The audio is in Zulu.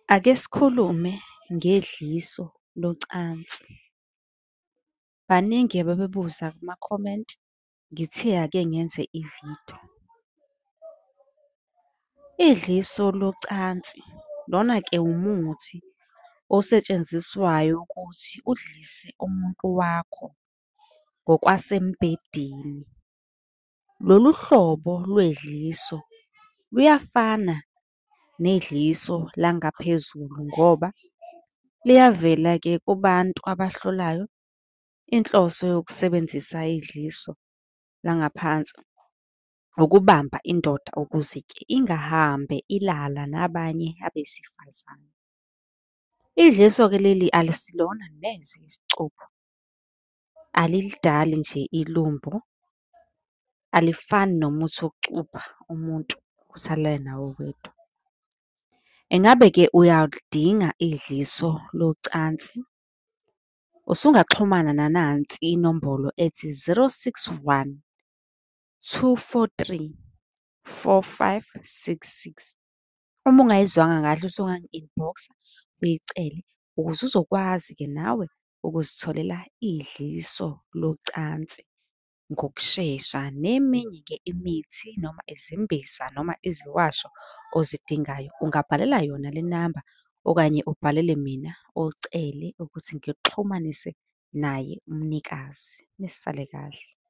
Ake sikhulume ngedliso locansi. Baningi ababebuza kumakhomenti, ngithe ake ngenze ividiyo. Idliso locansi, lona-ke umuthi osetshenziswayo ukuthi udlise umuntu wakho ngokwasembedeni. Lolu hlobo lwedliso luyafana nedliso langaphezulu ngoba liyavela-ke kubantu abahlolayo. Inhloso yokusebenzisa idliso langaphansi ukubamba indoda ukuze-ke ingahambe ilala nabanye abesifazane. Idliso-ke leli alisilona neze isicupho, alilidali nje ilumbu, alifani nomuthi wokucupha umuntu ukuthi alale nawo wedwa. Engabe-ke uyalidinga idliso locansi? Usungaxhumana nanansi inombolo ethi 061 243 4566. Uma ungayizwanga kahle usungangi-inbox-a uyicele ukuze uzokwazi-ke nawe ukuzitholela idliso locansi ngokushesha, neminye-ke imithi noma izimbiza noma iziwasho ozidingayo. Ungabhalela yona le namba okanye ubhalele mina ucele ukuthi ngikuxhumanise naye umnikazi. Nisale kahle.